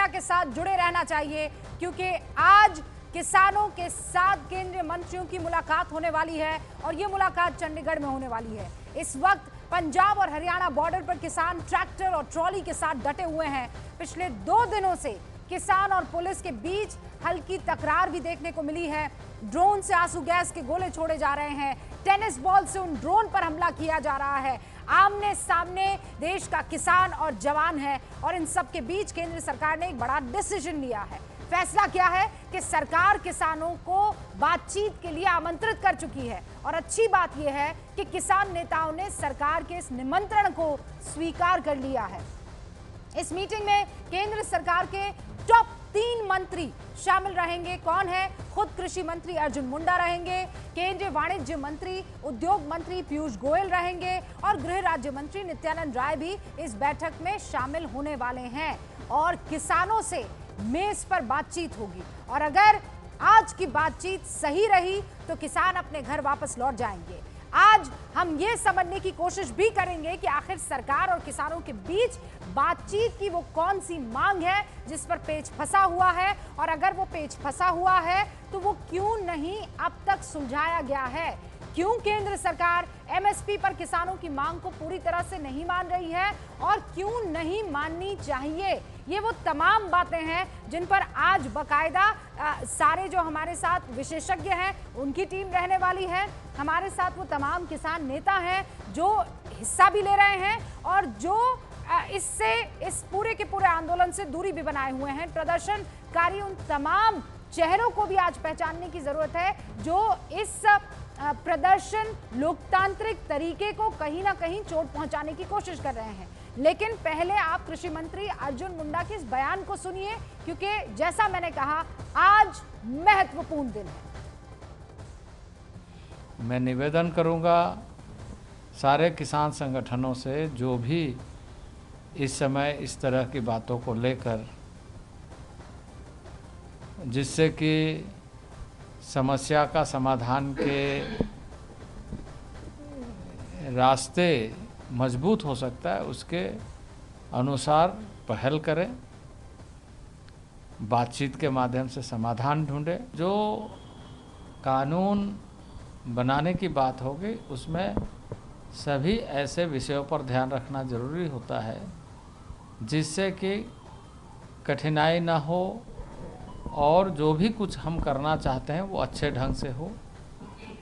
Media के साथ जुड़े रहना चाहिए, क्योंकि आज किसानों के साथ केंद्रीय मंत्रियों की मुलाकात होने वाली है और ये मुलाकात चंडीगढ़ में होने वाली है। इस वक्त पंजाब और हरियाणा बॉर्डर पर किसान ट्रैक्टर और ट्रॉली के साथ डटे हुए हैं। पिछले 2 दिनों से किसान और पुलिस के बीच हल्की तकरार भी देखने को मिली है। ड्रोन से आंसू गैस के गोले छोड़े जा रहे हैं, टेनिस बॉल से उन ड्रोन पर हमला किया जा रहा है। आमने सामने देश का किसान और जवान है और इन सब के बीच केंद्र सरकार ने एक बड़ा डिसीजन लिया है। फैसला क्या है कि सरकार किसानों को बातचीत के लिए आमंत्रित कर चुकी है और अच्छी बात यह है कि किसान नेताओं ने सरकार के इस निमंत्रण को स्वीकार कर लिया है। इस मीटिंग में केंद्र सरकार के टॉप 3 मंत्री शामिल रहेंगे। कौन है? खुद कृषि मंत्री अर्जुन मुंडा रहेंगे, केंद्रीय वाणिज्य मंत्री उद्योग मंत्री पीयूष गोयल रहेंगे और गृह राज्य मंत्री नित्यानंद राय भी इस बैठक में शामिल होने वाले हैं और किसानों से मेज पर बातचीत होगी। और अगर आज की बातचीत सही रही तो किसान अपने घर वापस लौट जाएंगे। आज हम ये समझने की कोशिश भी करेंगे कि आखिर सरकार और किसानों के बीच बातचीत की वो कौन सी मांग है जिस पर पेच फंसा हुआ है, और अगर वो पेच फंसा हुआ है तो वो क्यों नहीं अब तक सुलझाया गया है। क्यों केंद्र सरकार एमएसपी पर किसानों की मांग को पूरी तरह से नहीं मान रही है और क्यों नहीं माननी चाहिए। ये वो तमाम बातें हैं जिन पर आज बकायदा सारे जो हमारे साथ विशेषज्ञ हैं उनकी टीम रहने वाली है। हमारे साथ वो तमाम किसान नेता हैं जो हिस्सा भी ले रहे हैं और जो इससे इस पूरे के पूरे आंदोलन से दूरी भी बनाए हुए हैं। प्रदर्शनकारी उन तमाम चेहरों को भी आज पहचानने की जरूरत है जो इस प्रदर्शन लोकतांत्रिक तरीके को कहीं ना कहीं चोट पहुंचाने की कोशिश कर रहे हैं। लेकिन पहले आप कृषि मंत्री अर्जुन मुंडा के इस बयान को सुनिए, क्योंकि जैसा मैंने कहा आज महत्वपूर्ण दिन है। मैं निवेदन करूंगा सारे किसान संगठनों से जो भी इस समय इस तरह की बातों को लेकर जिससे कि समस्या का समाधान के रास्ते मजबूत हो सकता है, उसके अनुसार पहल करें, बातचीत के माध्यम से समाधान ढूंढें। जो कानून बनाने की बात होगी उसमें सभी ऐसे विषयों पर ध्यान रखना जरूरी होता है जिससे कि कठिनाई ना हो और जो भी कुछ हम करना चाहते हैं वो अच्छे ढंग से हो,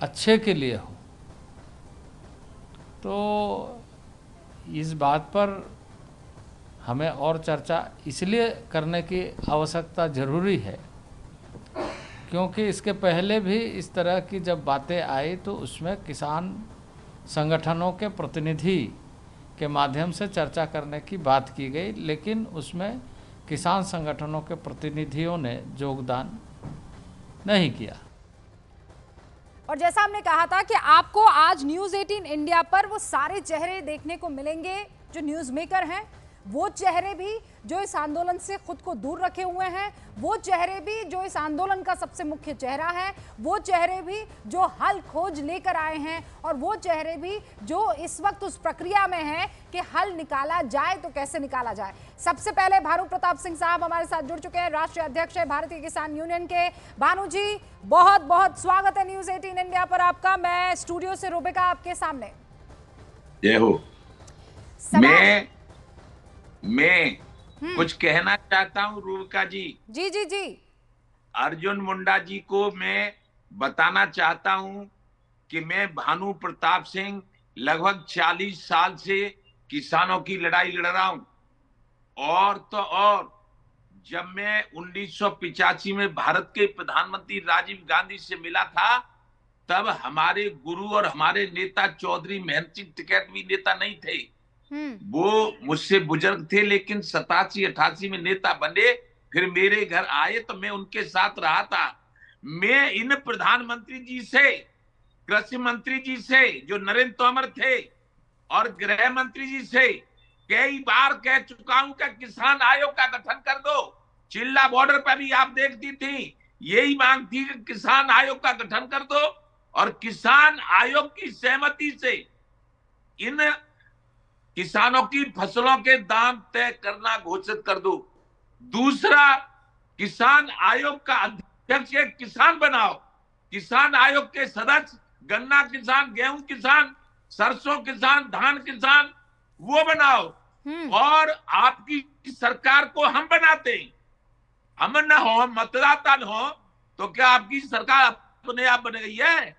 अच्छे के लिए हो। तो इस बात पर हमें और चर्चा इसलिए करने की आवश्यकता ज़रूरी है क्योंकि इसके पहले भी इस तरह की जब बातें आई तो उसमें किसान संगठनों के प्रतिनिधि के माध्यम से चर्चा करने की बात की गई, लेकिन उसमें किसान संगठनों के प्रतिनिधियों ने योगदान नहीं किया। और जैसा हमने कहा था कि आपको आज न्यूज़ 18 इंडिया पर वो सारे चेहरे देखने को मिलेंगे जो न्यूज़ मेकर हैं, वो चेहरे भी जो इस आंदोलन से खुद को दूर रखे हुए हैं, वो चेहरे भी जो इस आंदोलन का सबसे मुख्य चेहरा है, वो चेहरे भी जो हल खोज लेकर आए हैं और वो चेहरे भी जो इस वक्त उस प्रक्रिया में है कि हल निकाला जाए तो कैसे निकाला जाए। सबसे पहले भानु प्रताप सिंह साहब हमारे साथ जुड़ चुके हैं, राष्ट्रीय अध्यक्ष है भारतीय किसान यूनियन के। भानु जी बहुत बहुत स्वागत है न्यूज़ 18 इंडिया पर आपका। मैं स्टूडियो से रूबिका आपके सामने। जय हो। मैं कुछ कहना चाहता हूँ रूबिका जी। जी जी जी। अर्जुन मुंडा जी को मैं बताना चाहता हूँ कि मैं भानु प्रताप सिंह लगभग 40 साल से किसानों की लड़ाई लड़ रहा हूँ और तो और जब मैं 1985 में भारत के प्रधानमंत्री राजीव गांधी से मिला था तब हमारे गुरु और हमारे नेता चौधरी महंत सिंह टिकैत भी नेता नहीं थे, वो मुझसे बुजुर्ग थे, लेकिन 87-88 में नेता बने। फिर मेरे घर आए तो मैं उनके साथ रहा था। मैं इन प्रधानमंत्री जी से, कृषि मंत्री जी से जो नरेंद्र तोमर थे और गृह मंत्री जी से कई बार कह चुका हूं कि किसान आयोग का गठन कर दो। चिल्ला बॉर्डर पर भी आप देखती थी यही मांग थी कि किसान आयोग का गठन कर दो और किसान आयोग की सहमति से इन किसानों की फसलों के दाम तय करना घोषित कर दो। दूसरा, किसान आयोग का अध्यक्ष एक किसान बनाओ। किसान आयोग के सदस्य गन्ना किसान, गेहूं किसान, सरसों किसान, धान किसान वो बनाओ। और आपकी सरकार को हम बनाते हैं, हम न हो, मतदाता न हो, तो क्या आपकी सरकार अपने आप बन गई है?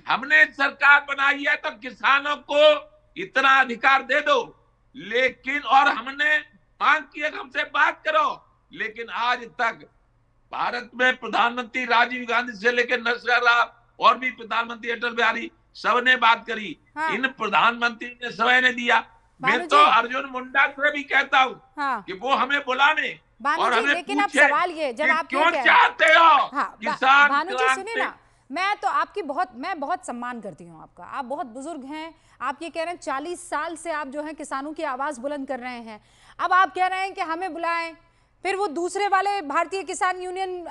हमने सरकार बनाई है तो किसानों को इतना अधिकार दे दो। लेकिन और हमने मांग की है, हमसे बात करो। लेकिन आज तक भारत में प्रधानमंत्री राजीव गांधी से लेकर नरसिम्हा राव और भी प्रधानमंत्री अटल बिहारी सबने बात करी। इन प्रधानमंत्री ने समय ने दिया। मैं तो अर्जुन मुंडा से भी कहता हूँ कि वो हमें बुलाने और हमें लेकिन अब सवाल ये, जब आप क्यों चाहते हो किसान भानु जी सुनिए ना, मैं तो आपकी मैं बहुत सम्मान करती हूँ आपका, आप बहुत बुजुर्ग हैं। आप ये कह रहे हैं 40 साल से आप जो है किसानों की आवाज बुलंद कर रहे हैं। अब आप कह रहे हैं कि हमें बुलाएं, फिर वो दूसरे वाले भारतीय किसान यूनियन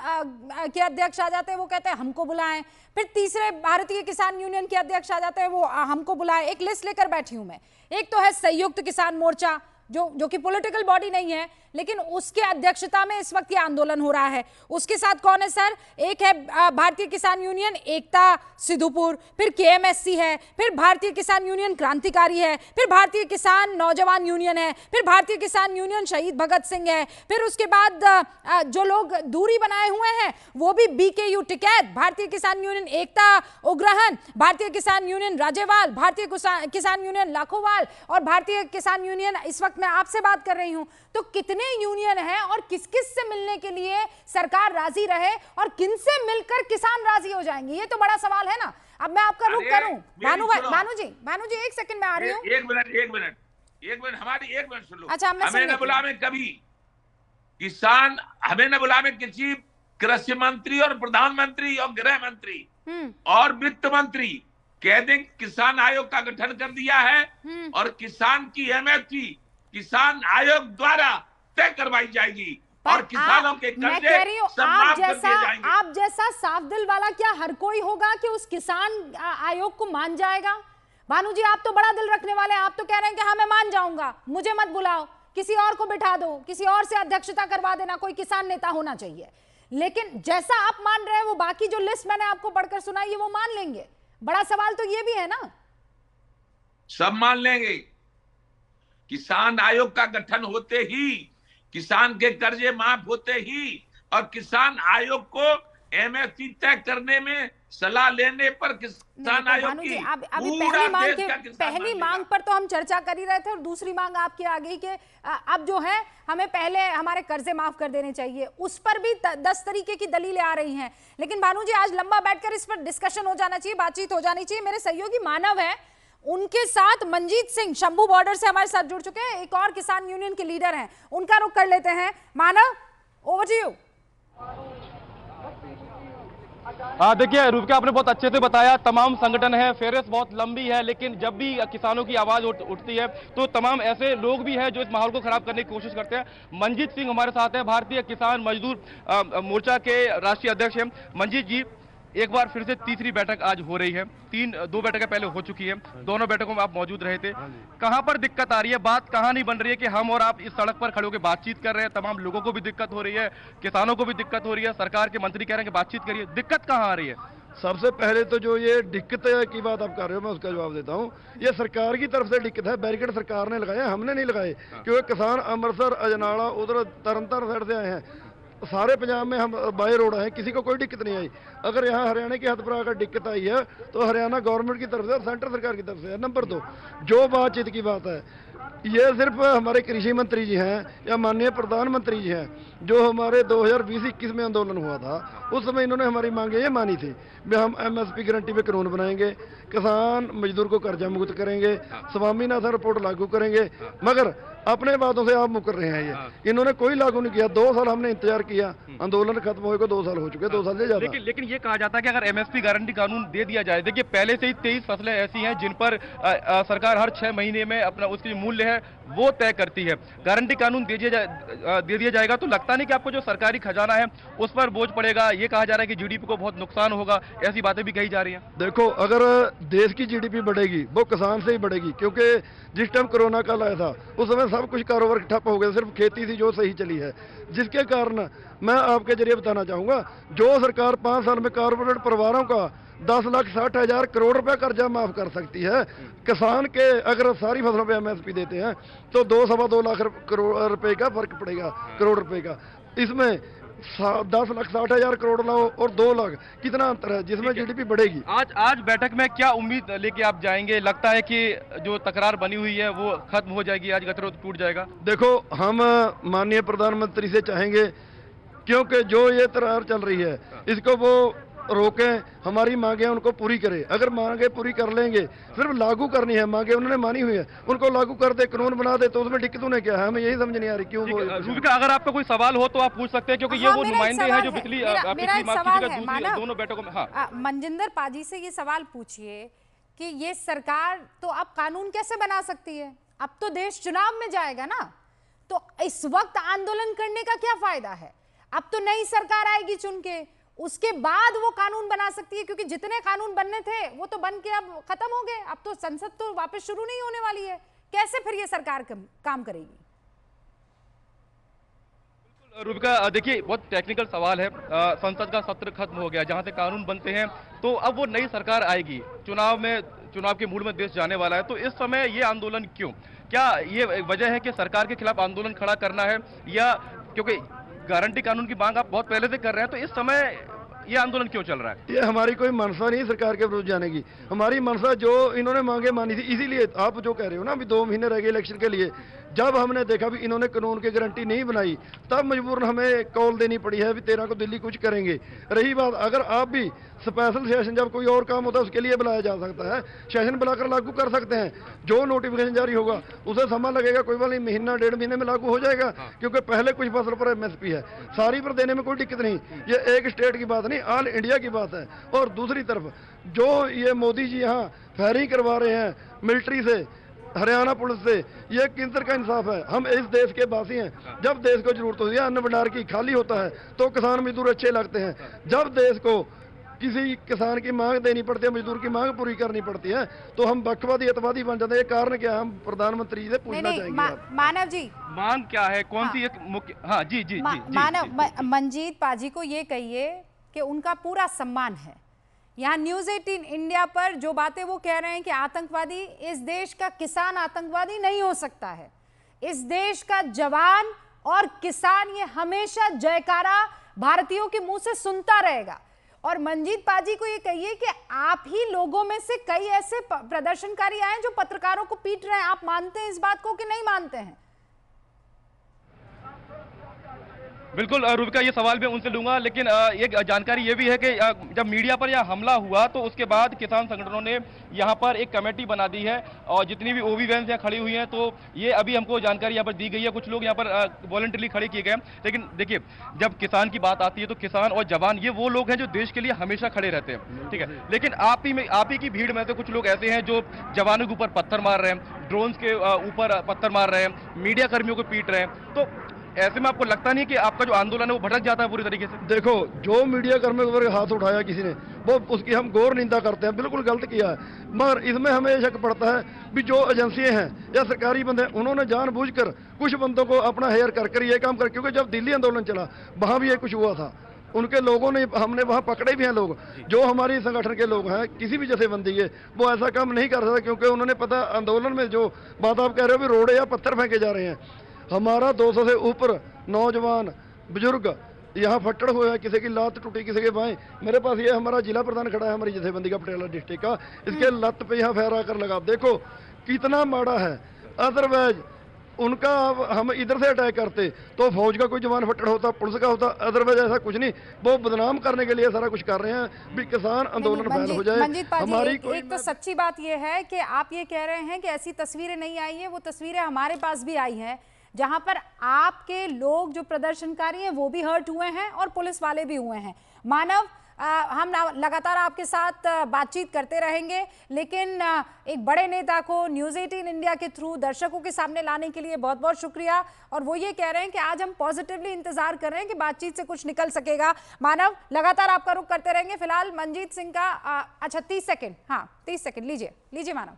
के अध्यक्ष आ जाते हैं, वो कहते हैं हमको बुलाएं। फिर तीसरे भारतीय किसान यूनियन के अध्यक्ष आ जाते हैं, वो हमको बुलाएं। एक लिस्ट लेकर बैठी हूं मैं। एक तो है संयुक्त किसान मोर्चा, जो कि पॉलिटिकल बॉडी नहीं है, लेकिन उसके अध्यक्षता में इस वक्त ये आंदोलन हो रहा है। उसके साथ कौन है सर? एक है भारतीय किसान यूनियन एकता सिद्धूपुर, फिर केएमएससी है, फिर भारतीय किसान यूनियन क्रांतिकारी है, फिर भारतीय किसान नौजवान यूनियन है, फिर भारतीय किसान यूनियन शहीद भगत सिंह है, फिर उसके बाद जो लोग दूरी बनाए हुए हैं वो भी बीकेयू टिकैत, भारतीय किसान यूनियन एकता उग्रहन, भारतीय किसान यूनियन राजेवाल, भारतीय किसान यूनियन लाखोवाल और भारतीय किसान यूनियन, इस वक्त मैं आपसे बात कर रही हूं। तो कितने यूनियन हैं और किस किस से मिलने के लिए सरकार राजी रहे और किन से मिलकर किसान राजी हो जाएंगे, ये तो बड़ा सवाल है ना। अब मैं आपका रुख करूं भानु जी एक सेकंड में आ रही हूं। एक मिनट हमारी एक मिनट सुन लो। अच्छा, हमें न बुलावे कभी किसान, हमें न बुलावे किसी कृषि मंत्री और प्रधानमंत्री और गृह मंत्री और वित्त मंत्री, कह दें किसान आयोग का गठन कर दिया है और किसान की एमएसपी किसान आयोग द्वारा तय करवाई जाएगी और किसानों के कर्जे समाप्त कर दिए जाएंगे। आप जैसा साफ दिल वाला क्या हर कोई होगा कि उस किसान आयोग को मान जाएगा? भानु जी, आप तो बड़ा दिल रखने वाले हैं, आप तो कह रहे हैं कि हाँ मैं मान जाऊंगा, मुझे मत बुलाओ, किसी और को बिठा दो, किसी और से अध्यक्षता करवा देना, कोई किसान नेता होना चाहिए। लेकिन जैसा आप मान रहे हैं वो बाकी जो लिस्ट मैंने आपको पढ़कर सुनाई है वो मान लेंगे? बड़ा सवाल तो ये भी है ना। सब मान लेंगे। किसान आयोग का गठन होते ही, किसान के कर्जे माफ होते ही और किसान आयोग को एमएसपी तय करने में सलाह लेने पर किसान आयोग की पहली मांग पर तो हम चर्चा कर ही रहे थे और दूसरी मांग आपकी आ गई कि अब जो है हमें पहले हमारे कर्जे माफ कर देने चाहिए, उस पर भी 10 तरीके की दलीलें आ रही हैं। लेकिन भानु जी, आज लंबा बैठकर इस पर डिस्कशन हो जाना चाहिए, बातचीत हो जानी चाहिए। मेरे सहयोगी मानव है, उनके साथ मंजीत सिंह शंभू बॉर्डर से हमारे साथ जुड़ चुके हैं, एक और किसान यूनियन के लीडर हैं, उनका रुख कर लेते हैं। मानव, ओवर टू यू। हाँ, देखिए रूपका, आपने बहुत अच्छे से बताया, तमाम संगठन है, फेरस बहुत लंबी है, लेकिन जब भी किसानों की आवाज उठती है तो तमाम ऐसे लोग भी हैं जो इस माहौल को खराब करने की कोशिश करते हैं। मंजीत सिंह हमारे साथ हैं, भारतीय किसान मजदूर मोर्चा के राष्ट्रीय अध्यक्ष हैं। मंजीत जी, एक बार फिर से तीसरी बैठक आज हो रही है, 2 बैठकें पहले हो चुकी है, दोनों बैठकों में आप मौजूद रहे थे। कहां पर दिक्कत आ रही है? बात कहां नहीं बन रही है कि हम और आप इस सड़क पर खड़े होकर बातचीत कर रहे हैं, तमाम लोगों को भी दिक्कत हो रही है, किसानों को भी दिक्कत हो रही है, सरकार के मंत्री कह रहे हैं कि बातचीत करिए, दिक्कत कहां आ रही है? सबसे पहले तो जो ये दिक्कत की बात आप कर रहे हो, मैं उसका जवाब देता हूँ। ये सरकार की तरफ से दिक्कत है, बैरिकेड सरकार ने लगाए, हमने नहीं लगाए, क्योंकि किसान अमृतसर, अजनाला, उधर तरनतारन साइड से आए हैं, सारे पंजाब में हम बाय रोड हैं, किसी को कोई दिक्कत नहीं आई। अगर यहाँ हरियाणा की हद पर अगर दिक्कत आई है तो हरियाणा गवर्नमेंट की तरफ से और सेंट्रल सरकार की तरफ से है। नंबर 2, जो बातचीत की बात है, ये सिर्फ हमारे कृषि मंत्री जी हैं या माननीय प्रधानमंत्री जी हैं, जो हमारे 2020-21 में आंदोलन हुआ था, उस समय इन्होंने हमारी मांगे ये मानी थी भी हम एमएसपी गारंटी पे कानून बनाएंगे, किसान मजदूर को कर्जा मुक्त करेंगे, स्वामीनाथन रिपोर्ट लागू करेंगे, मगर अपने बातों से आप मुकर रहे हैं। ये इन्होंने कोई लागू नहीं किया। 2 साल हमने इंतजार किया, आंदोलन खत्म होए को 2 साल हो चुके, 2 साल से ज्यादा। लेकिन ये कहा जाता है कि अगर एमएसपी गारंटी कानून दे दिया जाए, देखिए पहले से ही 23 फसलें ऐसी हैं जिन पर सरकार हर 6 महीने में अपना उसकी मूल्य है वो तय करती है। गारंटी कानून दे दिया जाएगा तो लगता नहीं कि आपको जो सरकारी खजाना है उस पर बोझ पड़ेगा। ये कहा जा रहा है कि जीडीपी को बहुत नुकसान होगा, ऐसी बातें भी कही जा रही हैं। देखो, अगर देश की जीडीपी बढ़ेगी वो किसान से ही बढ़ेगी, क्योंकि जिस टाइम कोरोना काल आया था उस समय सब कुछ कारोबार ठप हो गया, सिर्फ खेती थी जो सही चली है, जिसके कारण मैं आपके जरिए बताना चाहूंगा, जो सरकार 5 साल में कारपोरेट परिवारों का 10,60,000 करोड़ रुपया कर्जा माफ कर सकती है, किसान के अगर सारी फसलों पे एमएसपी देते हैं तो 2-2.25 लाख करोड़ रुपए का फर्क पड़ेगा, करोड़ रुपए का। इसमें 10,60,000 करोड़ लाओ और 2 लाख, कितना अंतर है, जिसमें जीडीपी बढ़ेगी। आज बैठक में क्या उम्मीद लेके आप जाएंगे? लगता है कि जो तकरार बनी हुई है वो खत्म हो जाएगी, आज गठबंधन टूट जाएगा? देखो, हम माननीय प्रधानमंत्री से चाहेंगे, क्योंकि जो ये तकरार चल रही है इसको वो रोकें, हमारी मांगे उनको पूरी करें। अगर मांगे पूरी कर लेंगे, सिर्फ लागू करनी है, मांगे उन्होंने मानी हुई है, उनको लागू कर दे, कानून बना दे, तो उसमें दिक्कत उन्हें क्या है? हमें यही समझ नहीं आ रही क्यों। रूबिका, अगर आपका कोई सवाल हो तो आप पूछ सकते हैं, क्योंकि ये वो नुमाइंदे हैं जो पिछली दोनों बैठकों में। हाँ, मनजिंदर पाजी से ये सवाल पूछिए कि ये सरकार तो अब कानून कैसे बना सकती है? अब तो देश चुनाव में जाएगा ना, तो इस वक्त आंदोलन करने का क्या फायदा है? अब तो नई सरकार आएगी चुन के, उसके बाद वो कानून बना सकती है, क्योंकि जितने कानून बनने थे वो तो बन के अब खत्म हो गए। अब तो संसद तो वापस शुरू नहीं होने वाली है, कैसे फिर ये सरकार काम करेगी? रूबिका, देखिए, बहुत टेक्निकल सवाल है। संसद का सत्र खत्म हो गया, जहां से कानून बनते हैं, तो अब वो नई सरकार आएगी, चुनाव के मूड में देश जाने वाला है, तो इस समय ये आंदोलन क्यों? क्या ये वजह है कि सरकार के खिलाफ आंदोलन खड़ा करना है, या क्योंकि गारंटी कानून की मांग आप बहुत पहले से कर रहे हैं, तो इस समय ये आंदोलन क्यों चल रहा है? ये हमारी कोई मनसा नहीं सरकार के विरुद्ध जाने की, हमारी मनसा जो इन्होंने मांगे मानी थी। इसीलिए आप जो कह रहे हो ना, अभी 2 महीने रह गए इलेक्शन के लिए, जब हमने देखा भी इन्होंने कानून की गारंटी नहीं बनाई, तब मजबूरन हमें कॉल देनी पड़ी है भी 13 को दिल्ली कुछ करेंगे। रही बात, अगर आप भी स्पेशल सेशन जब कोई और काम होता है उसके लिए बुलाया जा सकता है, सेशन बुलाकर लागू कर सकते हैं। जो नोटिफिकेशन जारी होगा उसे समय लगेगा, कोई बात नहीं, महीना 1.5 महीने में लागू हो जाएगा, क्योंकि पहले कुछ फसल पर एमएसपी है, सारी पर देने में कोई दिक्कत नहीं। ये एक स्टेट की बात नहीं, ऑल इंडिया की बात है। और दूसरी तरफ जो ये मोदी जी यहाँ फायरिंग करवा रहे हैं मिलिट्री से, हरियाणा पुलिस से, ये किन तरह का इंसाफ है? हम इस देश के वासी हैं, जब देश को जरूरत होती है अन्न भंडार की, खाली होता है तो किसान मजदूर अच्छे लगते हैं। जब देश को किसी किसान की मांग देनी पड़ती है, मजदूर की मांग पूरी करनी पड़ती है, तो हम बकवादी अतवादी बन जाते हैं। ये कारण क्या है? हम प्रधानमंत्री से पूछना चाहेंगे। मानव जी, मांग क्या है? कौन सी एक मुख्य? हाँ जी जी मानव, मंजीत पाजी को ये कहिए कि उनका पूरा सम्मान है। यहाँ न्यूज़ 18 इंडिया पर जो बातें वो कह रहे हैं कि आतंकवादी, इस देश का किसान आतंकवादी नहीं हो सकता है। इस देश का जवान और किसान ये हमेशा जयकारा भारतीयों के मुंह से सुनता रहेगा। और मंजीत पाजी को ये कहिए कि आप ही लोगों में से कई ऐसे प्रदर्शनकारी आए जो पत्रकारों को पीट रहे हैं, आप मानते हैं इस बात को कि नहीं मानते हैं? बिल्कुल रूबिका, ये सवाल मैं उनसे लूंगा, लेकिन एक जानकारी ये भी है कि जब मीडिया पर यह हमला हुआ तो उसके बाद किसान संगठनों ने यहाँ पर एक कमेटी बना दी है, और जितनी भी ओवी वैन यहाँ खड़ी हुई हैं, तो ये अभी हमको जानकारी यहाँ पर दी गई है। कुछ लोग यहाँ पर वॉलंटरी खड़े किए गए, लेकिन देखिए, जब किसान की बात आती है तो किसान और जवान ये वो लोग हैं जो देश के लिए हमेशा खड़े रहते हैं, ठीक है। लेकिन आप ही की भीड़ में से कुछ लोग ऐसे हैं जो जवानों के ऊपर पत्थर मार रहे हैं, ड्रोन्स के ऊपर पत्थर मार रहे हैं, मीडिया कर्मियों को पीट रहे हैं, तो ऐसे में आपको लगता नहीं कि आपका जो आंदोलन है वो भटक जाता है पूरी तरीके से? देखो, जो मीडिया कर्मियों पर हाथ उठाया किसी ने, वो उसकी हम गौर निंदा करते हैं, बिल्कुल गलत किया है। मगर इसमें हमें यह शक पड़ता है भी जो एजेंसियां हैं या सरकारी बंदे, उन्होंने जानबूझकर कुछ बंदों को अपना हेयर कर ये काम कर, क्योंकि जब दिल्ली आंदोलन चला वहां भी ये कुछ हुआ था, उनके लोगों ने, हमने वहां पकड़े भी हैं लोग, जो हमारी संगठन के लोग हैं, किसी भी जथेबंदी के, वो ऐसा काम नहीं कर सकता, क्योंकि उन्होंने पता आंदोलन में जो बात आप कह रहे हो भी रोड़े या पत्थर फेंके जा रहे हैं। हमारा 200 से ऊपर नौजवान बुजुर्ग यहाँ फट्टड़ हुए हैं, किसी की लात टूटी, किसी के बाएं। मेरे पास ये हमारा जिला प्रधान खड़ा है हमारी जथेबंदी का, पटियाला डिस्ट्रिक्ट का, इसके लत पे यहाँ फहरा कर लगा। देखो कितना माड़ा है। अदरवाइज उनका हम इधर से अटैक करते तो फौज का कोई जवान फट्टड़ होता, पुलिस का होता, अदरवाइज ऐसा कुछ नहीं। वो बदनाम करने के लिए सारा कुछ कर रहे हैं भी किसान आंदोलन फैल हो जाए। हमारी एक तो सच्ची बात यह है कि आप ये कह रहे हैं कि ऐसी तस्वीरें नहीं आई है, वो तस्वीरें हमारे पास भी आई हैं जहां पर आपके लोग जो प्रदर्शनकारी हैं वो भी हर्ट हुए हैं और पुलिस वाले भी हुए हैं। मानव, हम लगातार आपके साथ बातचीत करते रहेंगे, लेकिन एक बड़े नेता को न्यूज़ 18 इंडिया के थ्रू दर्शकों के सामने लाने के लिए बहुत बहुत शुक्रिया। और वो ये कह रहे हैं कि आज हम पॉजिटिवली इंतजार कर रहे हैं कि बातचीत से कुछ निकल सकेगा। मानव, लगातार आपका रुख करते रहेंगे। फिलहाल मनजीत सिंह का अच्छा 30 सेकेंड, हाँ 30 सेकेंड लीजिए मानव।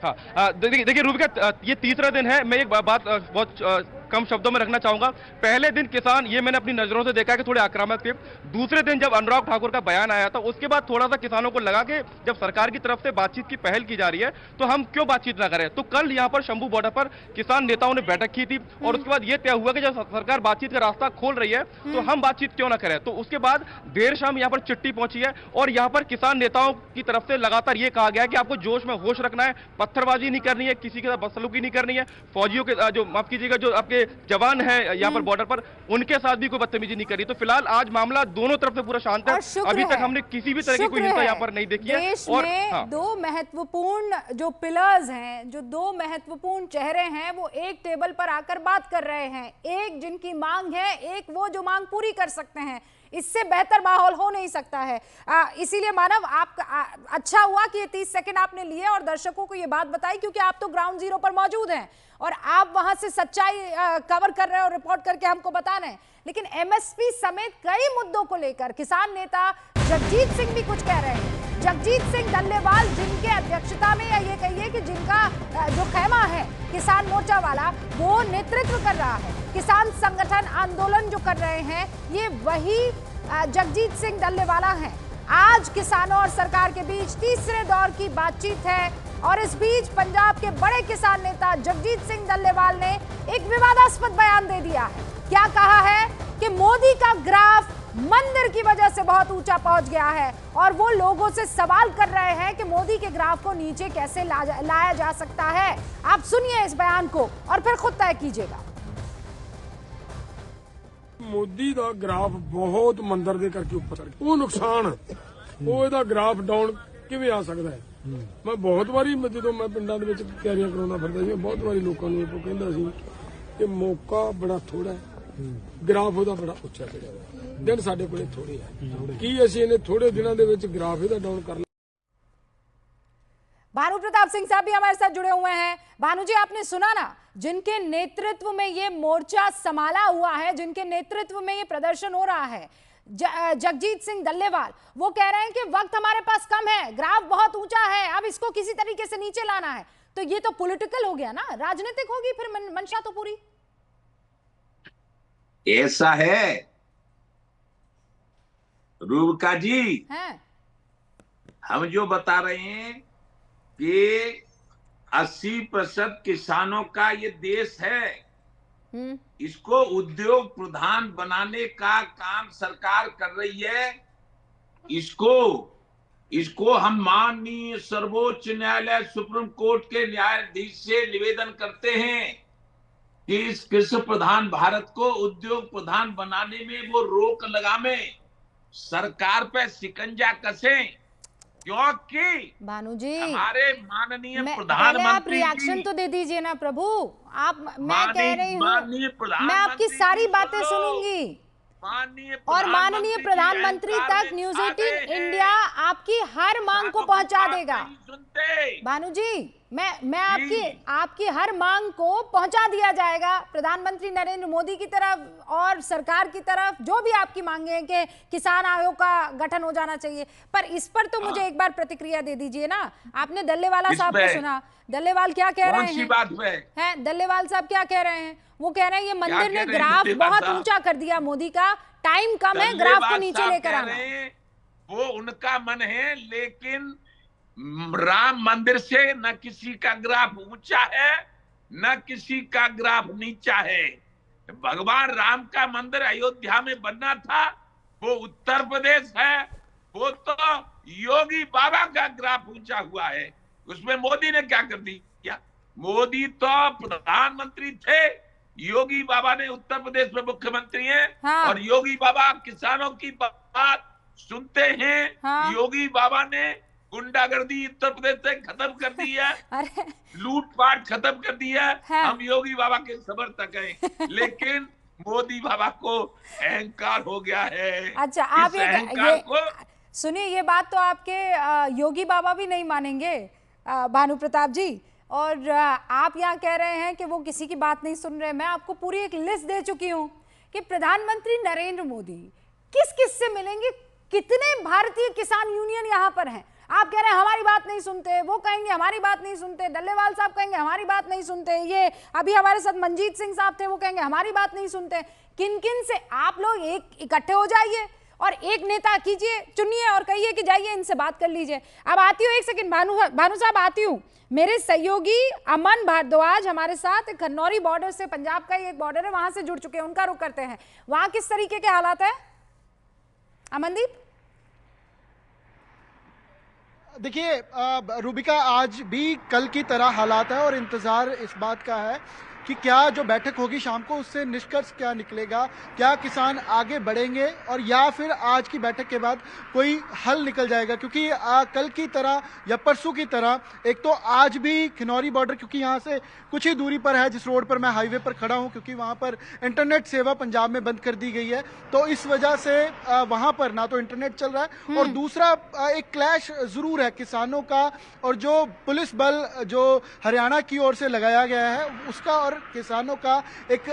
हाँ, देखिए रूबिका, ये तीसरा दिन है। मैं एक बात बहुत कम शब्दों में रखना चाहूंगा। पहले दिन किसान, ये मैंने अपनी नजरों से देखा कि थोड़े आक्रामक थे। दूसरे दिन जब अनुराग ठाकुर का बयान आया था, उसके बाद थोड़ा सा किसानों को लगा कि जब सरकार की तरफ से बातचीत की पहल की जा रही है तो हम क्यों बातचीत ना करें। तो कल यहाँ पर शंभू बॉर्डर पर किसान नेताओं ने बैठक की थी और उसके बाद ये तय हुआ कि जब सरकार बातचीत का रास्ता खोल रही है तो हम बातचीत क्यों ना करें। तो उसके बाद देर शाम यहाँ पर चिट्ठी पहुंची है और यहाँ पर किसान नेताओं की तरफ से लगातार ये कहा गया है कि आपको जोश में होश रखना है, पत्थरबाजी नहीं करनी है, किसी के साथ बदसलूकी नहीं करनी है। फौजियों के जो, माफ कीजिएगा, जो आपके जवान है यहाँ पर बॉर्डर पर, उनके साथ भी कोई बदतमीजी नहीं करी। तो फिलहाल आज मामला दोनों तरफ से पूरा शांत है। अभी तक हमने किसी भी तरह की कोई हिंसा यहाँ पर नहीं देखी है। देश में दो महत्वपूर्ण जो पिलर्स हैं, जो दो महत्वपूर्ण चेहरे हैं, वो एक टेबल पर आकर बात कर रहे हैं। एक जिनकी मांग है, एक वो जो मांग पूरी कर सकते हैं। इससे बेहतर माहौल हो नहीं सकता है। इसीलिए मानव, आप अच्छा हुआ कि ये 30 सेकंड आपने लिए और दर्शकों को ये बात बताई, क्योंकि आप तो ग्राउंड जीरो पर मौजूद हैं और आप वहां से सच्चाई कवर कर रहे हैं और रिपोर्ट करके हमको बता रहे हैं। लेकिन एमएसपी समेत कई मुद्दों को लेकर किसान नेता जगजीत सिंह भी कुछ कह रहे हैं। जगजीत सिंह डल्लेवाल, जिनके अध्यक्षता में, या ये कहिए कि जिनका जो खैमा है किसान मोर्चा वाला, वो नेतृत्व कर रहा है, किसान संगठन आंदोलन जो कर रहे हैं, ये वही जगजीत सिंह डल्लेवाला हैं। आज किसानों और सरकार के बीच तीसरे दौर की बातचीत है और इस बीच पंजाब के बड़े किसान नेता जगजीत सिंह डल्लेवाल ने एक विवादास्पद बयान दे दिया है। क्या कहा है कि मोदी का ग्राफ मंदिर की वजह से बहुत ऊंचा पहुंच गया है और वो लोगों से सवाल कर रहे हैं कि मोदी के ग्राफ को नीचे कैसे लाया जा सकता है। आप सुनिए इस बयान को और फिर खुद तय कीजिएगा। मोदी का ग्राफ बहुत मंदिर ਦੇ ਕਰਕੇ ਉੱਪਰ ਚੜ ਗਿਆ। ਉਹ ਨੁਕਸਾਨ ਉਹ ਇਹਦਾ ਗ੍ਰਾਫ ਡਾਊਨ ਕਿਵੇਂ ਆ ਸਕਦਾ ਹੈ। ਮੈਂ ਬਹੁਤ ਵਾਰੀ ਜਦੋਂ ਮੈਂ ਪਿੰਡਾਂ ਦੇ ਵਿੱਚ ਤਿਆਰੀਆਂ ਕਰਾਉਂਦਾ ਫਿਰਦਾ ਸੀ, ਬਹੁਤ ਵਾਰੀ ਲੋਕਾਂ ਨੂੰ ਇਹ ਕਹਿੰਦਾ ਸੀ ਕਿ ਮੌਕਾ ਬੜਾ ਥੋੜਾ ਹੈ, ਗ੍ਰਾਫ ਉਹਦਾ ਬੜਾ ਉੱਚਾ ਚੜਿਆ ਹੋਇਆ, ਦਿਨ ਸਾਡੇ ਕੋਲੇ ਥੋੜੇ ਆ। ਕੀ ਅਸੀਂ ਇਹਨੇ ਥੋੜੇ ਦਿਨਾਂ ਦੇ ਵਿੱਚ ਗ੍ਰਾਫ ਇਹਦਾ ਡਾਊਨ ਕਰ भानु प्रताप सिंह साहब भी हमारे साथ जुड़े हुए हैं। भानु जी, आपने सुना ना, जिनके नेतृत्व में ये मोर्चा संभाला हुआ है, जिनके नेतृत्व में ये प्रदर्शन हो रहा है, जगजीत सिंह डल्लेवाल, वो कह रहे हैं कि वक्त हमारे पास कम है, ग्राफ बहुत ऊंचा है, अब इसको किसी तरीके से नीचे लाना है। तो ये तो पॉलिटिकल हो गया ना, राजनीतिक होगी फिर मंशा तो पूरी। ऐसा है रूबिका जी, हम जो बता रहे हैं कि 80% किसानों का ये देश है, इसको उद्योग प्रधान बनाने का काम सरकार कर रही है। इसको हम माननीय सर्वोच्च न्यायालय सुप्रीम कोर्ट के न्यायाधीश से निवेदन करते हैं कि इस कृषि प्रधान भारत को उद्योग प्रधान बनाने में वो रोक लगावे, सरकार पे शिकंजा कसें, क्योंकि भानु जी हमारे माननीय प्रधानमंत्री, आप रिएक्शन तो दे दीजिए ना प्रभु। आप, मैं कह रही हूँ, मैं आपकी सारी बातें सुनूंगी और माननीय प्रधानमंत्री तक न्यूज़ 18 इंडिया आपकी हर मांग को पहुंचा देगा। भानु जी, मैं आपकी हर मांग को पहुंचा दिया जाएगा प्रधानमंत्री नरेंद्र मोदी की तरफ और सरकार की तरफ। जो भी आपकी मांगे हैं कि किसान आयोग का गठन हो जाना चाहिए, पर इस पर तो मुझे एक बार प्रतिक्रिया दे दीजिए ना। आपने डल्लेवाला साहब को सुना, डल्लेवाल क्या कह रहे हैं? डल्लेवाल साहब क्या कह रहे हैं? वो कह रहे हैं ये मंदिर ने ग्राफ बहुत ऊंचा कर दिया, मोदी का टाइम कम है, ग्राफ को नीचे लेकर आना। वो उनका मन है, लेकिन राम मंदिर से न किसी का ग्राफ ऊंचा है न किसी का ग्राफ नीचा है। भगवान राम का मंदिर अयोध्या में बनना था, वो उत्तर प्रदेश है, वो तो योगी बाबा का ग्राफ ऊंचा हुआ है। उसमें मोदी ने क्या कर दिया? मोदी तो प्रधानमंत्री थे, योगी बाबा ने उत्तर प्रदेश में मुख्यमंत्री हैं। हाँ। और योगी बाबा किसानों की बात सुनते हैं। हाँ। योगी बाबा ने गुंडागर्दी उत्तर प्रदेश से खत्म कर दी है, लूटपाट खत्म कर दी है। हाँ। हम योगी बाबा के समर्थक हैं, लेकिन मोदी बाबा को अहंकार हो गया है। अच्छा, आप इस अहंकार को सुनिए, ये बात तो आपके योगी बाबा भी नहीं मानेंगे भानु प्रताप जी। और आप यहाँ कह रहे हैं कि वो किसी की बात नहीं सुन रहे। मैं आपको पूरी एक लिस्ट दे चुकी हूँ कि प्रधानमंत्री नरेंद्र मोदी किस किस से मिलेंगे, कितने भारतीय किसान यूनियन यहाँ पर हैं। आप कह रहे हैं हमारी बात नहीं सुनते, वो कहेंगे हमारी बात नहीं सुनते, डल्लेवाल साहब कहेंगे हमारी बात नहीं सुनते, ये अभी हमारे साथ मंजीत सिंह साहब थे, वो कहेंगे हमारी बात नहीं सुनते। किन किन से आप लोग एक इकट्ठे हो जाइए और एक नेता कीजिए, चुनिए और कहिए कि जाइए इनसे बात कर लीजिए। अब आती हूँ, एक सेकंड भानु साहब आती हूँ। मेरे सहयोगी अमन भारद्वाज हमारे साथ खन्नौरी बॉर्डर से, पंजाब का ही एक बॉर्डर है, वहां से जुड़ चुके हैं, उनका रुख करते हैं। वहां किस तरीके के हालात है अमनदीप? देखिए रूबिका, आज भी कल की तरह हालात है और इंतजार इस बात का है कि क्या जो बैठक होगी शाम को उससे निष्कर्ष क्या निकलेगा, क्या किसान आगे बढ़ेंगे और या फिर आज की बैठक के बाद कोई हल निकल जाएगा। क्योंकि कल की तरह या परसों की तरह एक तो आज भी खिनौरी बॉर्डर, क्योंकि यहाँ से कुछ ही दूरी पर है, जिस रोड पर मैं हाईवे पर खड़ा हूँ, क्योंकि वहाँ पर इंटरनेट सेवा पंजाब में बंद कर दी गई है, तो इस वजह से वहाँ पर ना तो इंटरनेट चल रहा है और दूसरा एक क्लैश जरूर है किसानों का और जो पुलिस बल जो हरियाणा की ओर से लगाया गया है उसका और किसानों का एक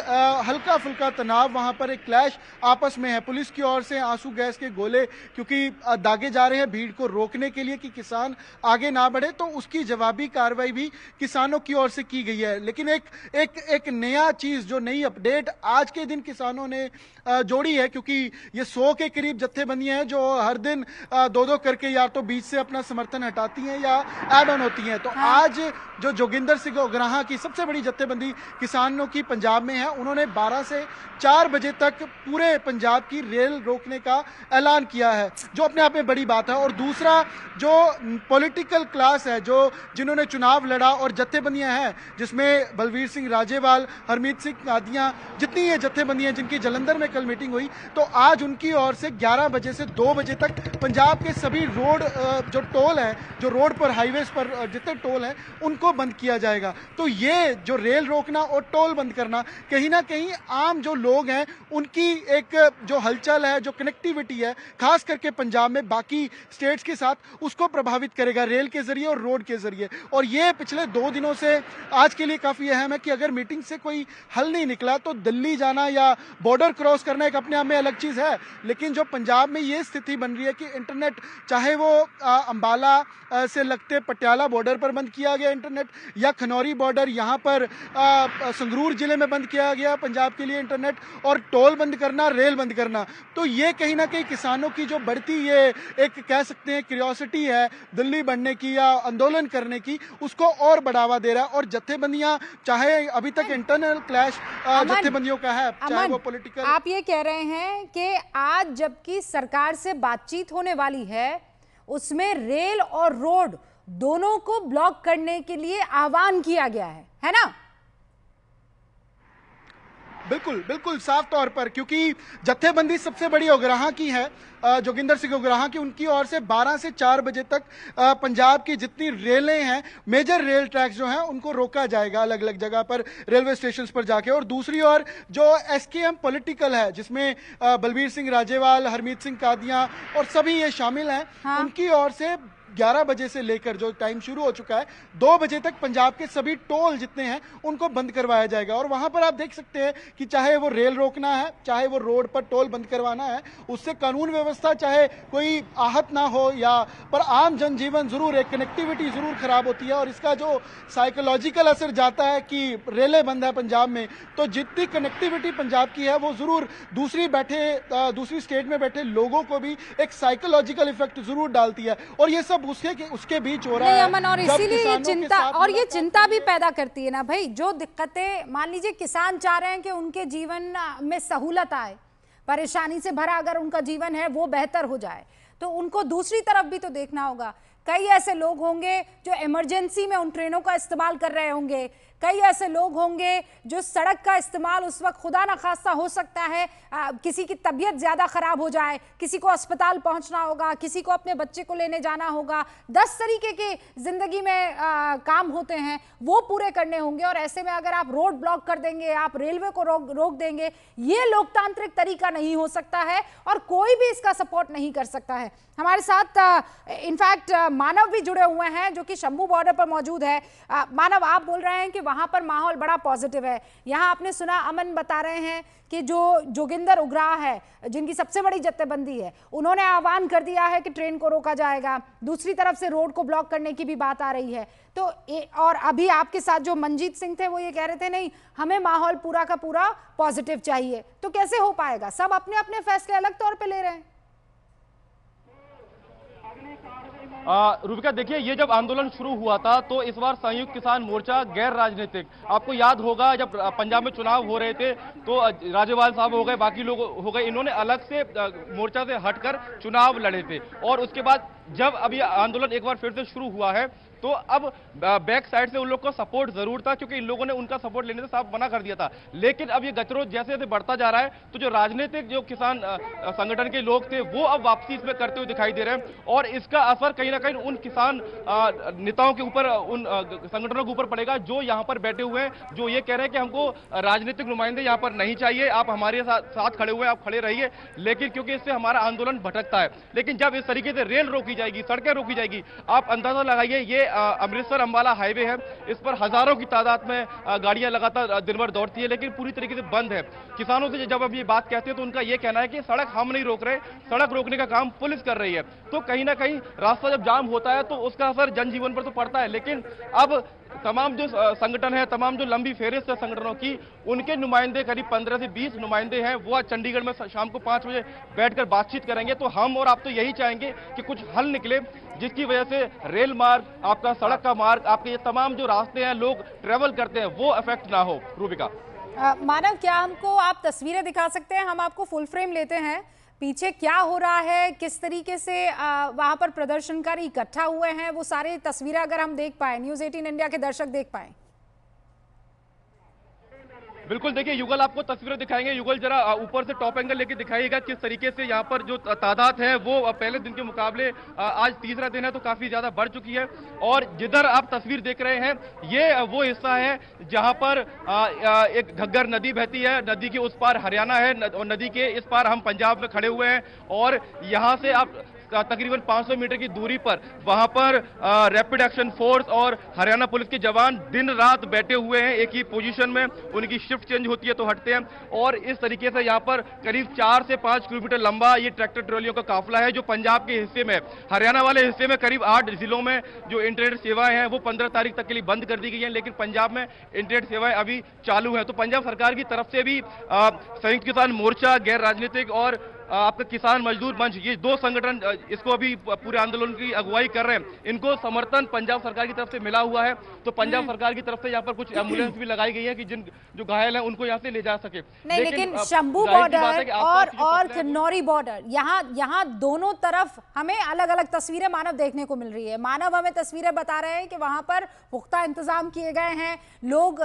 हल्का फुल्का तनाव, वहां पर एक क्लैश आपस में है। पुलिस की ओर से आंसू गैस के गोले क्योंकि दागे जा रहे हैं भीड़ को रोकने के लिए कि किसान आगे ना बढ़े, तो उसकी जवाबी कार्रवाई भी किसानों की ओर से की गई है। लेकिन एक नया चीज, जो नई अपडेट आज के दिन किसानों ने जोड़ी है, क्योंकि ये 100 के करीब जत्थेबंदियां हैं जो हर दिन दो करके या तो बीच से अपना समर्थन हटाती हैं या ऐड ऑन होती हैं। तो आज जो जोगिंदर सिंह उग्राहा की सबसे बड़ी जत्थेबंदी किसानों की पंजाब में है, उन्होंने 12 से 4 बजे तक पूरे पंजाब की रेल रोकने का ऐलान किया है, जो अपने आप में बड़ी बात है। और दूसरा, जो पॉलिटिकल क्लास है, जो जिन्होंने चुनाव लड़ा और जत्थेबंदियां हैं, जिसमें बलवीर सिंह राजेवाल, हरमीत सिंह कादियां, जितनी ये जत्थेबंदियां जिनकी जलंधर में कल मीटिंग हुई, तो आज उनकी ओर से 11 बजे से 2 बजे तक पंजाब के सभी रोड जो टोल है, जो रोड पर हाईवेज पर जितने टोल हैं उनको बंद किया जाएगा। तो ये जो रेल रोकना और टोल बंद करना कहीं ना कहीं आम जो लोग हैं उनकी एक जो हलचल है, जो कनेक्टिविटी है, खास करके पंजाब में बाकी स्टेट्स के साथ, उसको प्रभावित करेगा रेल के जरिए और रोड के जरिए। और ये पिछले 2 दिनों से आज के लिए काफी अहम है कि अगर मीटिंग से कोई हल नहीं निकला तो दिल्ली जाना या बॉर्डर क्रॉस करना एक अपने आप में अलग चीज है। लेकिन जो पंजाब में ये स्थिति बन रही है कि इंटरनेट, चाहे वो अंबाला से लगते पटियाला बॉर्डर पर बंद किया गया इंटरनेट, या खनौरी बॉर्डर यहाँ पर संगरूर जिले में बंद किया गया पंजाब के लिए इंटरनेट, और टोल बंद करना, रेल बंद करना, तो ये कहीं ना कहीं किसानों की जो बढ़ती ये एक कह सकते हैं क्यूरियोसिटी है दिल्ली बढ़ने की या आंदोलन करने की, उसको और बढ़ावा दे रहा है। और जत्थेबंदियां, चाहे अभी तक इंटरनल क्लैश जत्थेबंदियों का है, चाहे वो पॉलिटिकल। आप ये कह रहे हैं कि आज जबकि सरकार से बातचीत होने वाली है, उसमें रेल और रोड दोनों को ब्लॉक करने के लिए आह्वान किया गया है ना? बिल्कुल बिल्कुल साफ तौर पर, क्योंकि जत्थेबंदी सबसे बड़ी उग्राहा की है, जोगिंदर सिंह उग्राहा की, उनकी ओर से 12 से 4 बजे तक पंजाब की जितनी रेलें हैं, मेजर रेल ट्रैक्स जो हैं, उनको रोका जाएगा अलग अलग जगह पर रेलवे स्टेशन पर जाके। और दूसरी ओर जो एसकेएम पॉलिटिकल है, जिसमें बलवीर सिंह राजेवाल, हरमीत सिंह कादियां और सभी ये शामिल हैं, उनकी ओर से 11 बजे से लेकर जो टाइम शुरू हो चुका है 2 बजे तक पंजाब के सभी टोल जितने हैं उनको बंद करवाया जाएगा। और वहां पर आप देख सकते हैं कि चाहे वो रेल रोकना है, चाहे वो रोड पर टोल बंद करवाना है, उससे कानून व्यवस्था चाहे कोई आहत ना हो या, पर आम जनजीवन जरूर, एक कनेक्टिविटी जरूर खराब होती है। और इसका जो साइकोलॉजिकल असर जाता है कि रेलें बंद है पंजाब में, तो जितनी कनेक्टिविटी पंजाब की है वो जरूर दूसरी स्टेट में बैठे लोगों को भी एक साइकोलॉजिकल इफेक्ट जरूर डालती है। और ये सब उसके बीच हो रहा है अमन, और इसीलिए ये चिंता, और ये चिंता भी पैदा करती है ना भाई, जो दिक्कतें, मान लीजिए किसान चाह रहे हैं कि उनके जीवन में सहूलत आए, परेशानी से भरा अगर उनका जीवन है वो बेहतर हो जाए, तो उनको दूसरी तरफ भी तो देखना होगा। कई ऐसे लोग होंगे जो इमरजेंसी में उन ट्रेनों का इस्तेमाल कर रहे होंगे, कई ऐसे लोग होंगे जो सड़क का इस्तेमाल उस वक्त खुदा न खास्ता हो सकता है, किसी की तबीयत ज़्यादा ख़राब हो जाए, किसी को अस्पताल पहुंचना होगा, किसी को अपने बच्चे को लेने जाना होगा, 10 तरीके के ज़िंदगी में काम होते हैं, वो पूरे करने होंगे। और ऐसे में अगर आप रोड ब्लॉक कर देंगे, आप रेलवे को रोक देंगे, ये लोकतांत्रिक तरीका नहीं हो सकता है और कोई भी इसका सपोर्ट नहीं कर सकता है। हमारे साथ इनफैक्ट मानव भी जुड़े हुए हैं जो कि शंभू बॉर्डर पर मौजूद है। मानव, आप बोल रहे हैं कि वहां पर माहौल बड़ा पॉजिटिव है। यहां आपने सुना, अमन बता रहे हैं कि जो जोगिंदर उग्राह है, जिनकी सबसे बड़ी जत्थेबंदी है, उन्होंने आह्वान कर दिया है कि ट्रेन को रोका जाएगा। दूसरी तरफ से रोड को ब्लॉक करने की भी बात आ रही है। तो और अभी आपके साथ जो मनजीत सिंह थे वो ये कह रहे थे नहीं, हमें माहौल पूरा का पूरा पॉजिटिव चाहिए। तो कैसे हो पाएगा? सब अपने अपने फैसले अलग तौर पे ले रहे हैं। रूबिका, देखिए, ये जब आंदोलन शुरू हुआ था तो इस बार संयुक्त किसान मोर्चा गैर राजनीतिक, आपको याद होगा जब पंजाब में चुनाव हो रहे थे तो राज्यपाल साहब हो गए, बाकी लोग हो गए, इन्होंने अलग से मोर्चा से हटकर चुनाव लड़े थे। और उसके बाद जब अभी आंदोलन एक बार फिर से शुरू हुआ है तो अब बैक साइड से उन लोग को सपोर्ट जरूर था, क्योंकि इन लोगों ने उनका सपोर्ट लेने से साफ मना कर दिया था। लेकिन अब ये गतिरोध जैसे जैसे बढ़ता जा रहा है तो जो राजनीतिक जो किसान संगठन के लोग थे वो अब वापसी इसमें करते हुए दिखाई दे रहे हैं। और इसका असर कहीं ना कहीं उन किसान नेताओं के ऊपर, उन संगठनों के ऊपर पड़ेगा जो यहाँ पर बैठे हुए हैं, जो ये कह रहे हैं कि हमको राजनीतिक नुमाइंदे यहाँ पर नहीं चाहिए, आप हमारे साथ खड़े हुए, आप खड़े रहिए, लेकिन क्योंकि इससे हमारा आंदोलन भटकता है। लेकिन जब इस तरीके से रेल रोकी जाएगी, सड़कें रोकी जाएगी, आप अंदाजा लगाइए, ये अमृतसर अंबाला हाईवे है, इस पर हजारों की तादाद में गाड़ियां लगातार दिन भर दौड़ती है, लेकिन पूरी तरीके से बंद है। किसानों से जब अब ये बात कहते हैं तो उनका ये कहना है कि सड़क हम नहीं रोक रहे, सड़क रोकने का काम पुलिस कर रही है। तो कहीं ना कहीं रास्ता जब जाम होता है तो उसका असर जनजीवन पर तो पड़ता है। लेकिन अब तमाम जो संगठन है, तमाम जो लंबी फेहरिस्त है संगठनों की, उनके नुमाइंदे करीब 15 से 20 नुमाइंदे हैं, वो आज चंडीगढ़ में शाम को 5 बजे बैठकर बातचीत करेंगे। तो हम और आप तो यही चाहेंगे कि कुछ हल निकले, जिसकी वजह से रेल मार्ग, आपका सड़क का मार्ग, आपके ये तमाम जो रास्ते हैं लोग ट्रेवल करते हैं, वो अफेक्ट ना हो। रूबिका, मानव, क्या हमको आप तस्वीरें दिखा सकते हैं? हम आपको फुल फ्रेम लेते हैं, पीछे क्या हो रहा है, किस तरीके से वहां पर प्रदर्शनकारी इकट्ठा हुए हैं, वो सारी तस्वीरें अगर हम देख पाए, न्यूज़ 18 इंडिया के दर्शक देख पाए। बिल्कुल, देखिए युगल आपको तस्वीरें दिखाएंगे। युगल, जरा ऊपर से टॉप एंगल लेके दिखाइएगा किस तरीके से यहाँ पर जो तादाद है वो पहले दिन के मुकाबले आज तीसरा दिन है तो काफी ज्यादा बढ़ चुकी है। और जिधर आप तस्वीर देख रहे हैं ये वो हिस्सा है जहाँ पर एक घग्गर नदी बहती है, नदी के उस पार हरियाणा है और नदी के इस पार हम पंजाब में खड़े हुए हैं। और यहाँ से आप तकरीबन 500 मीटर की दूरी पर वहां पर रैपिड एक्शन फोर्स और हरियाणा पुलिस के जवान दिन रात बैठे हुए हैं एक ही पोजीशन में, उनकी शिफ्ट चेंज होती है तो हटते हैं। और इस तरीके से यहाँ पर करीब 4 से 5 किलोमीटर लंबा ये ट्रैक्टर ट्रॉलियों का काफिला है जो पंजाब के हिस्से में, हरियाणा वाले हिस्से में करीब 8 जिलों में जो इंटरनेट सेवाएं हैं वो 15 तारीख तक के लिए बंद कर दी गई हैं, लेकिन पंजाब में इंटरनेट सेवाएं अभी चालू है। तो पंजाब सरकार की तरफ से भी संयुक्त किसान मोर्चा, गैर राजनीतिक और आपका किसान मजदूर मंच, ये दो संगठन इसको अभी पूरे आंदोलन की अगुवाई कर रहे हैं, इनको समर्थन पंजाब सरकार की तरफ से मिला हुआ है। तो पंजाब सरकार की तरफ से यहाँ पर कुछ एम्बुलेंस भी लगाई गई है कि जिन जो घायल हैं उनको यहाँ से ले जा सके। नहीं, लेकिन शंभू बॉर्डर और किन्नौरी बॉर्डर, यहाँ दोनों तरफ हमें अलग अलग तस्वीरें मानव देखने को मिल रही है। मानव हमें तस्वीरें बता रहे हैं कि वहां पर पुख्ता इंतजाम किए गए हैं, लोग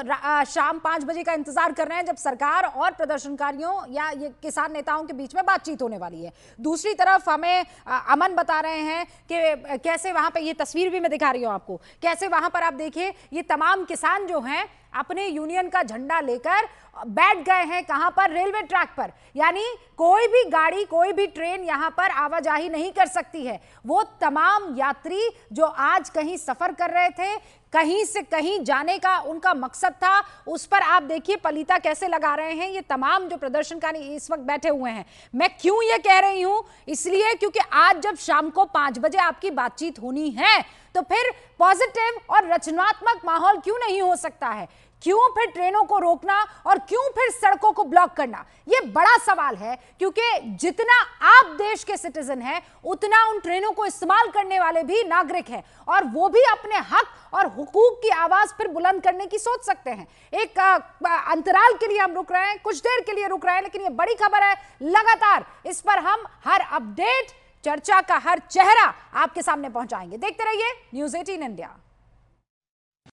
शाम 5 बजे का इंतजार कर रहे हैं जब सरकार और प्रदर्शनकारियों या ये किसान नेताओं के बीच में बातचीत होने वाली है। दूसरी तरफ हमें अमन बता रहे हैं कि कैसे वहां पे, ये तस्वीर भी मैं दिखा रही हूं आपको, कैसे वहां पर आप देखिए ये तमाम किसान जो हैं अपने यूनियन का झंडा लेकर बैठ गए हैं कहां पर, रेलवे ट्रैक पर। यानी कोई भी गाड़ी, कोई भी ट्रेन यहां पर आवाजाही नहीं कर सकती है। वो तमाम यात्री जो आज कहीं सफर कर रहे थे, कहीं से कहीं जाने का उनका मकसद था, उस पर आप देखिए पलीता कैसे लगा रहे हैं ये तमाम जो प्रदर्शनकारी इस वक्त बैठे हुए हैं। मैं क्यों ये कह रही हूं, इसलिए क्योंकि आज जब शाम को 5 बजे आपकी बातचीत होनी है तो फिर पॉजिटिव और रचनात्मक माहौल क्यों नहीं हो सकता है? क्यों फिर ट्रेनों को रोकना और क्यों फिर सड़कों को ब्लॉक करना? यह बड़ा सवाल है, क्योंकि जितना आप देश के सिटीजन हैं उतना उन ट्रेनों को इस्तेमाल करने वाले भी नागरिक हैं और वो भी अपने हक और हुकूक की आवाज फिर बुलंद करने की सोच सकते हैं। एक अंतराल के लिए हम रुक रहे हैं, कुछ देर के लिए रुक रहे हैं, लेकिन ये बड़ी खबर है, लगातार इस पर हम हर अपडेट, चर्चा का हर चेहरा आपके सामने पहुंचाएंगे। देखते रहिए न्यूज़ 18 इंडिया।